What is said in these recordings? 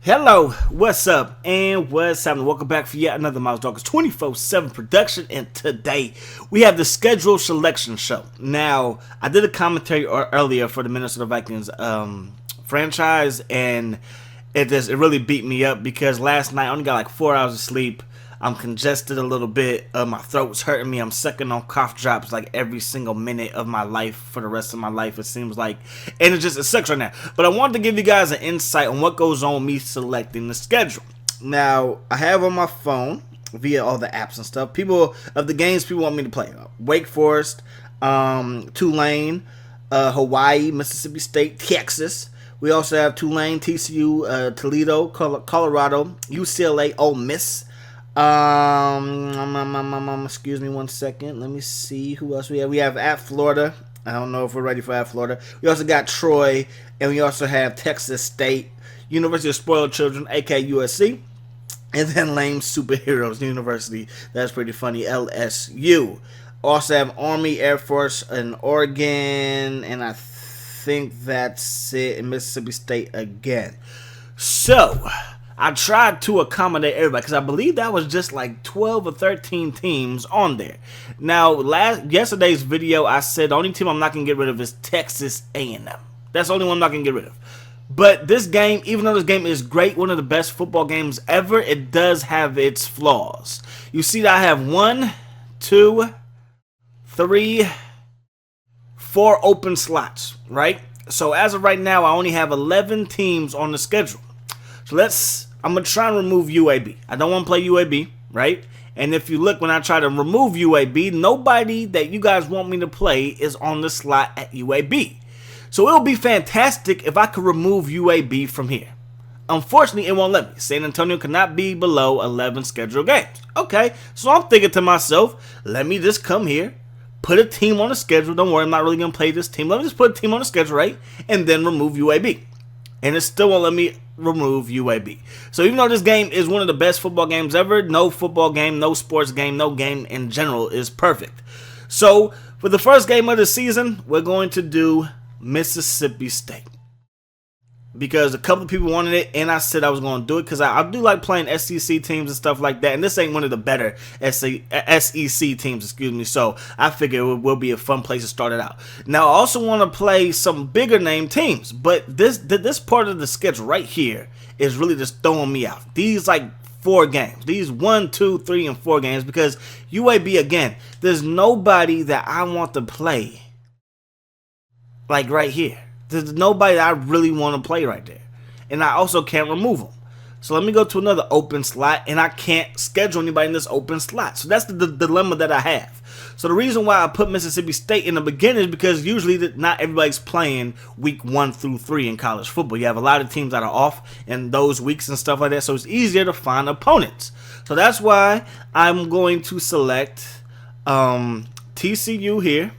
Hello, what's up, and what's happening? Welcome back for yet another Miles Dawkins 24/7 production, and today we have the schedule selection show. Now, I did a commentary earlier for the Minnesota Vikings franchise, and it really beat me up because last night I only got like 4 hours of sleep. I'm congested a little bit. My throat's hurting me. I'm sucking on cough drops like every single minute of my life for the rest of my life, it seems like. And it sucks right now. But I wanted to give you guys an insight on what goes on with me selecting the schedule. Now, I have on my phone, via all the apps and stuff, people want me to play. Wake Forest, Tulane, Hawaii, Mississippi State, Texas. We also have Tulane, TCU, Toledo, Colorado, UCLA, Ole Miss. Excuse me 1 second. Let me see who else we have. We have at Florida. I don't know if we're ready for at Florida. We also got Troy, and we also have Texas State, University of Spoiled Children, aka USC, and then Lame Superheroes University. That's pretty funny. LSU. Also have Army, Air Force, and Oregon, and I think that's it. In Mississippi State again. So I tried to accommodate everybody because I believe that was just like 12 or 13 teams on there. Now, yesterday's video, I said the only team I'm not going to get rid of is Texas A&M. That's the only one I'm not going to get rid of. But this game, even though this game is great, one of the best football games ever, it does have its flaws. You see that I have 1, 2, 3, 4 open slots, right? So as of right now, I only have 11 teams on the schedule. So I'm going to try and remove UAB. I don't want to play UAB, right? And if you look, when I try to remove UAB, nobody that you guys want me to play is on the slot at UAB. So it would be fantastic if I could remove UAB from here. Unfortunately, it won't let me. San Antonio cannot be below 11 scheduled games. Okay, so I'm thinking to myself, let me just come here, put a team on the schedule. Don't worry, I'm not really going to play this team. Let me just put a team on the schedule, right? And then remove UAB. And it still won't let me remove UAB. So even though this game is one of the best football games ever, no football game, no sports game, no game in general is perfect. So for the first game of the season, we're going to do Mississippi State. Because a couple of people wanted it, and I said I was going to do it because I do like playing SEC teams and stuff like that. And this ain't one of the better SEC teams, so I figure it will be a fun place to start it out. Now, I also want to play some bigger name teams, but this part of the schedule right here is really just throwing me out. These like 4 games, these 1, 2, 3, and 4 games, because UAB, again, there's nobody that I want to play like right here. There's nobody that I really want to play right there. And I also can't remove them. So let me go to another open slot, and I can't schedule anybody in this open slot. So that's the dilemma that I have. So the reason why I put Mississippi State in the beginning is because usually not everybody's playing week 1 through 3 in college football. You have a lot of teams that are off in those weeks and stuff like that, so it's easier to find opponents. So that's why I'm going to select TCU here.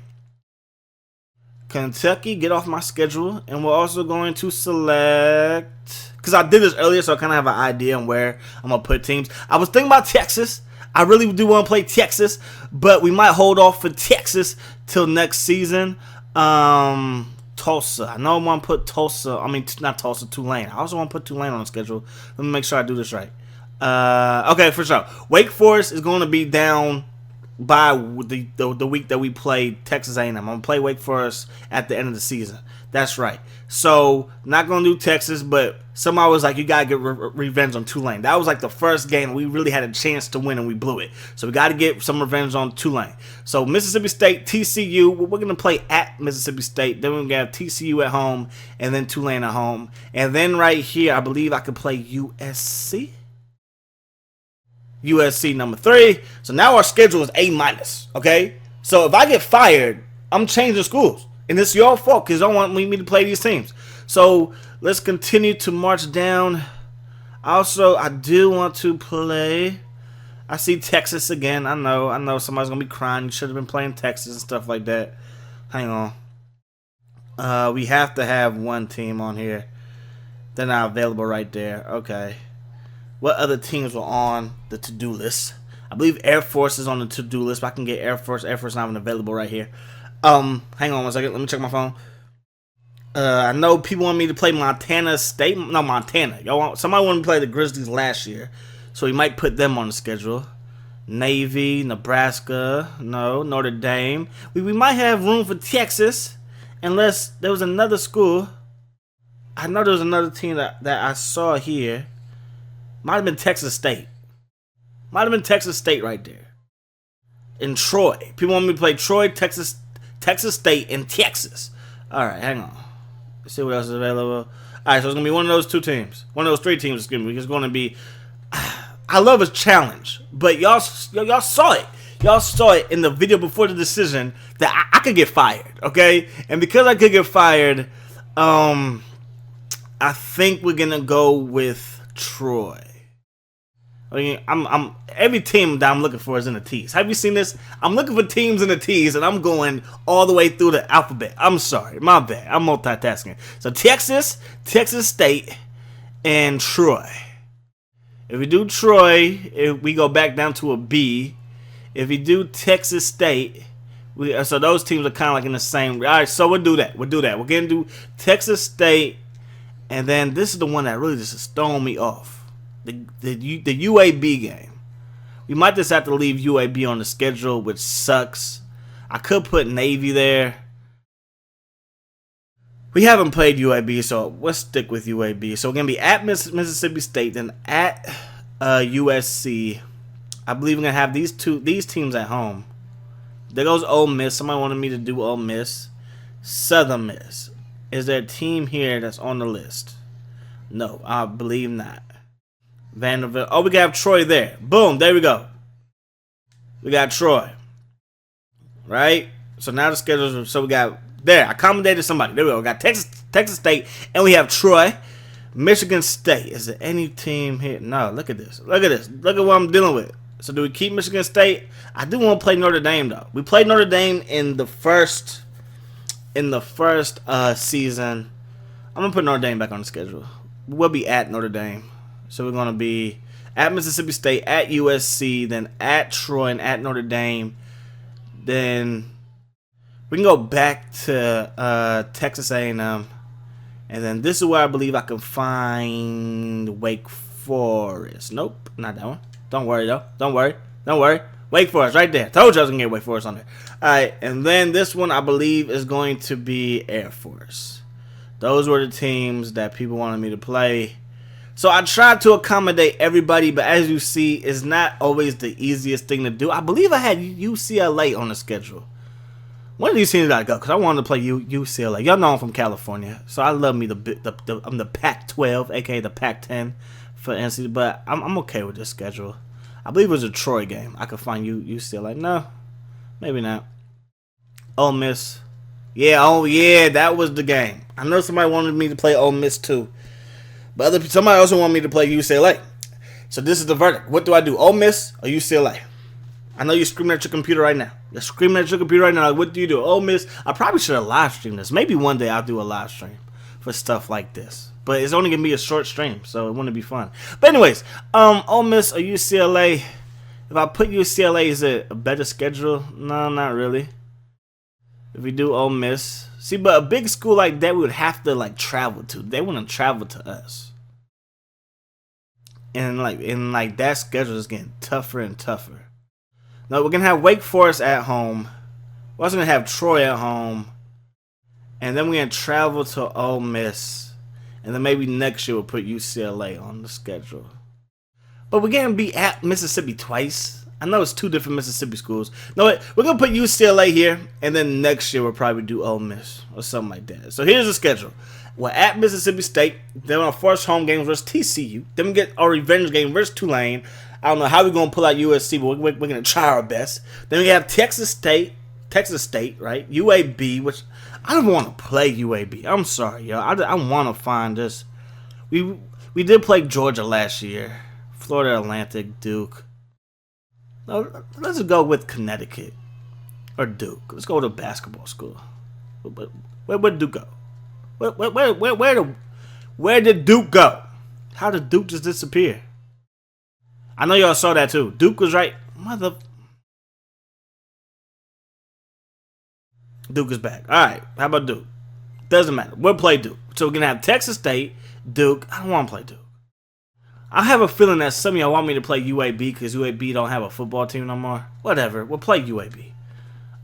Kentucky, get off my schedule, and we're also going to select, because I did this earlier, so I kind of have an idea on where I'm going to put teams. I was thinking about Texas. I really do want to play Texas, but we might hold off for Texas till next season. Tulsa. I know I want to put Tulsa, not Tulsa, Tulane. I also want to put Tulane on the schedule. Let me make sure I do this right. Okay, for sure. Wake Forest is going to be down by the week that we play Texas A&M. I'm going to play Wake Forest at the end of the season. That's right. So, not going to do Texas, but somebody was like, you got to get revenge on Tulane. That was like the first game we really had a chance to win, and we blew it. So, we got to get some revenge on Tulane. So, Mississippi State, TCU, we're going to play at Mississippi State. Then we're going to have TCU at home, and then Tulane at home. And then right here, I believe I could play USC. USC number 3. So now our schedule is A-, okay? So if I get fired, I'm changing schools. And it's your fault because you don't want me to play these teams. So let's continue to march down. Also, I do want to play. I see Texas again. I know somebody's going to be crying. You should have been playing Texas and stuff like that. Hang on. We have to have one team on here. They're not available right there. Okay. What other teams were on the to-do list? I believe Air Force is on the to-do list, but I can get Air Force. Air Force not even available right here. Hang on 1 second. Let me check my phone. I know people want me to play Montana State. No, Montana. Somebody wanted to play the Grizzlies last year, so we might put them on the schedule. Navy, Nebraska, no, Notre Dame. We might have room for Texas, unless there was another school. I know there was another team that I saw here. Might have been Texas State. Might have been Texas State right there. In Troy. People want me to play Troy, Texas State, and Texas. All right, hang on. Let's see what else is available. All right, so it's going to be one of those two teams. One of those three teams, excuse me. It's going to be... I love a challenge, but y'all saw it. Y'all saw it in the video before the decision that I could get fired, okay? And because I could get fired, I think we're going to go with Troy. I mean, I'm every team that I'm looking for is in the T's. Have you seen this? I'm looking for teams in the T's, and I'm going all the way through the alphabet. I'm sorry, my bad. I'm multitasking. So Texas State, and Troy. If we do Troy, we go back down to a B. If we do Texas State, so those teams are kind of like in the same. All right, so we'll do that. We're gonna do Texas State, and then this is the one that really just thrown me off. The UAB game. We might just have to leave UAB on the schedule, which sucks. I could put Navy there. We haven't played UAB, so let's stick with UAB. So we're going to be at Mississippi State, then at USC. I believe we're going to have these teams at home. There goes Ole Miss. Somebody wanted me to do Ole Miss. Southern Miss. Is there a team here that's on the list? No, I believe not. Vanderbilt. Oh, we got Troy there. Boom, there we go. We got Troy. Right? So now the schedules, so we got, there, accommodated somebody. There we go. We got Texas State, and we have Troy. Michigan State. Is there any team here? No, look at this. Look at this. Look at what I'm dealing with. So do we keep Michigan State? I do want to play Notre Dame, though. We played Notre Dame in the first season. I'm going to put Notre Dame back on the schedule. We'll be at Notre Dame. So we're going to be at Mississippi State, at USC, then at Troy, and at Notre Dame. Then we can go back to Texas A&M. And then this is where I believe I can find Wake Forest. Nope, not that one. Don't worry, though. Don't worry. Wake Forest, right there. Told you I was going to get Wake Forest on there. All right, and then this one I believe is going to be Air Force. Those were the teams that people wanted me to play. So I tried to accommodate everybody, but as you see, it's not always the easiest thing to do. I believe I had UCLA on the schedule. One of these teams gotta go because I wanted to play UCLA. Y'all know I'm from California, so I love me I'm the Pac-12, aka the Pac-10 for NCAA. But I'm okay with this schedule. I believe it was a Troy game. I could find UCLA. No, maybe not. Ole Miss. Yeah, oh yeah, that was the game. I know somebody wanted me to play Ole Miss too. But somebody also want me to play UCLA. So this is the verdict. What do I do? Ole Miss or UCLA? I know you're screaming at your computer right now. You're screaming at your computer right now. Like, what do you do? Ole Miss. I probably should have live streamed this. Maybe one day I'll do a live stream for stuff like this. But it's only going to be a short stream, so it wouldn't be fun. But anyways, Ole Miss or UCLA. If I put UCLA, is it a better schedule? No, not really. If we do Ole Miss. See, but a big school like that, we would have to like travel to. They wouldn't travel to us. And like that schedule is getting tougher and tougher. Now we're gonna have Wake Forest at home. We're also gonna have Troy at home. And then we're gonna travel to Ole Miss. And then maybe next year we'll put UCLA on the schedule. But we're gonna be at Mississippi twice. I know it's two different Mississippi schools. No, we're going to put UCLA here, and then next year we'll probably do Ole Miss or something like that. So here's the schedule. We're at Mississippi State. Then our first home game versus TCU. Then we get our revenge game versus Tulane. I don't know how we're going to pull out USC, but we're going to try our best. Then we have Texas State, right? UAB, which I don't want to play UAB. I'm sorry, y'all. I want to find this. We did play Georgia last year. Florida Atlantic, Duke. No, let's go with Connecticut or Duke. Let's go to basketball school. Where'd Duke go? Where did Duke go? How did Duke just disappear? I know y'all saw that too. Duke was right. Duke is back. All right. How about Duke? Doesn't matter. We'll play Duke. So we're going to have Texas State, Duke. I don't want to play Duke. I have a feeling that some of y'all want me to play UAB because UAB don't have a football team no more. Whatever. We'll play UAB.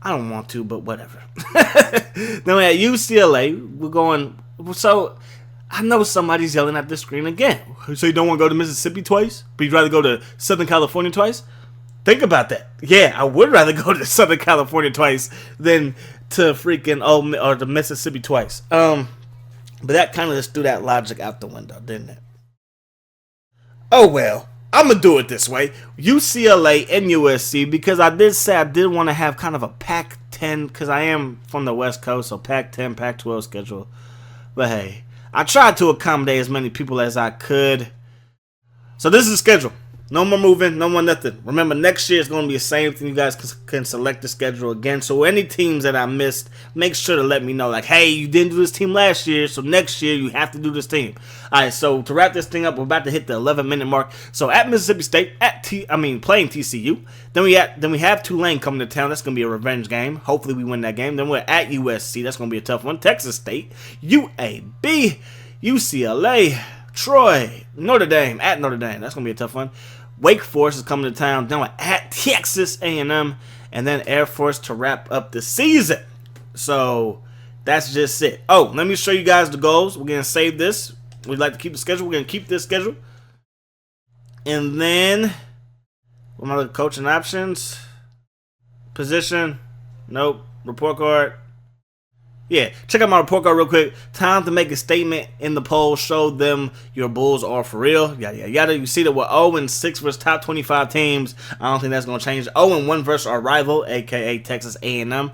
I don't want to, but whatever. Then we at UCLA. We're going. So I know somebody's yelling at the screen again. So you don't want to go to Mississippi twice, but you'd rather go to Southern California twice? Think about that. Yeah, I would rather go to Southern California twice than to freaking or to Mississippi twice. But that kind of just threw that logic out the window, didn't it? Oh well, I'm gonna do it this way: UCLA and USC, because I did say I did want to have kind of a Pac-10, because I am from the West Coast, so Pac-10, Pac-12 schedule. But hey, I tried to accommodate as many people as I could. So this is the schedule. No more moving, no more nothing. Remember, next year is going to be the same thing. You guys can select the schedule again. So any teams that I missed, make sure to let me know. Like, hey, you didn't do this team last year, so next year you have to do this team. All right, so to wrap this thing up, we're about to hit the 11-minute mark. So at Mississippi State, playing TCU. Then we have Tulane coming to town. That's going to be a revenge game. Hopefully we win that game. Then we're at USC. That's going to be a tough one. Texas State, UAB, UCLA, Troy, Notre Dame. At Notre Dame. That's going to be a tough one. Wake Forest is coming to town. Then we're at Texas A&M, and then Air Force to wrap up the season. So that's just it. Oh, let me show you guys the goals. We're going to save this. We'd like to keep the schedule. We're going to keep this schedule. And then, what am I looking? Coaching options? Position? Nope. Report card? Yeah, check out my report card real quick. Time to make a statement in the poll. Show them your Bulls are for real. Yada, yada, yada. You see that we're 0-6 versus top 25 teams. I don't think that's going to change. 0-1 versus our rival, a.k.a. Texas A&M.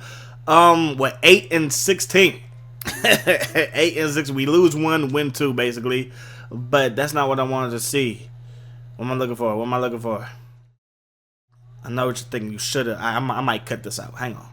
We're 8-16. 8-6. We lose one, win two, basically. But that's not what I wanted to see. What am I looking for? What am I looking for? I know what you're thinking. You should have. I might cut this out. Hang on.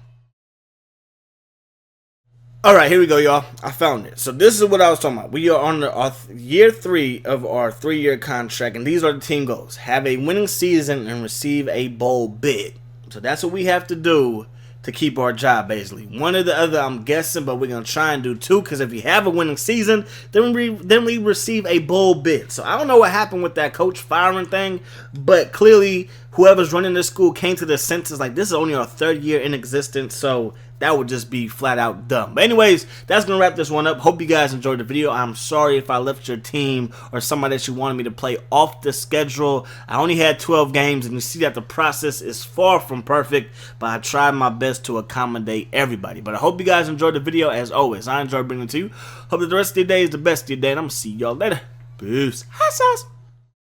Alright, here we go, y'all. I found it. So this is what I was talking about. We are on year 3 of our 3-year contract, and these are the team goals. Have a winning season and receive a bowl bid. So that's what we have to do to keep our job, basically. One or the other, I'm guessing, but we're going to try and do 2, because if we have a winning season, then we receive a bowl bid. So I don't know what happened with that coach firing thing, but clearly whoever's running this school came to the senses like this is only our 3rd year in existence, so that would just be flat out dumb. But anyways, that's going to wrap this one up. Hope you guys enjoyed the video. I'm sorry if I left your team or somebody that you wanted me to play off the schedule. I only had 12 games, and you see that the process is far from perfect, but I tried my best to accommodate everybody. But I hope you guys enjoyed the video. As always, I enjoyed bringing it to you. Hope that the rest of your day is the best of your day, and I'm going to see y'all later. Peace. Hi, sauce.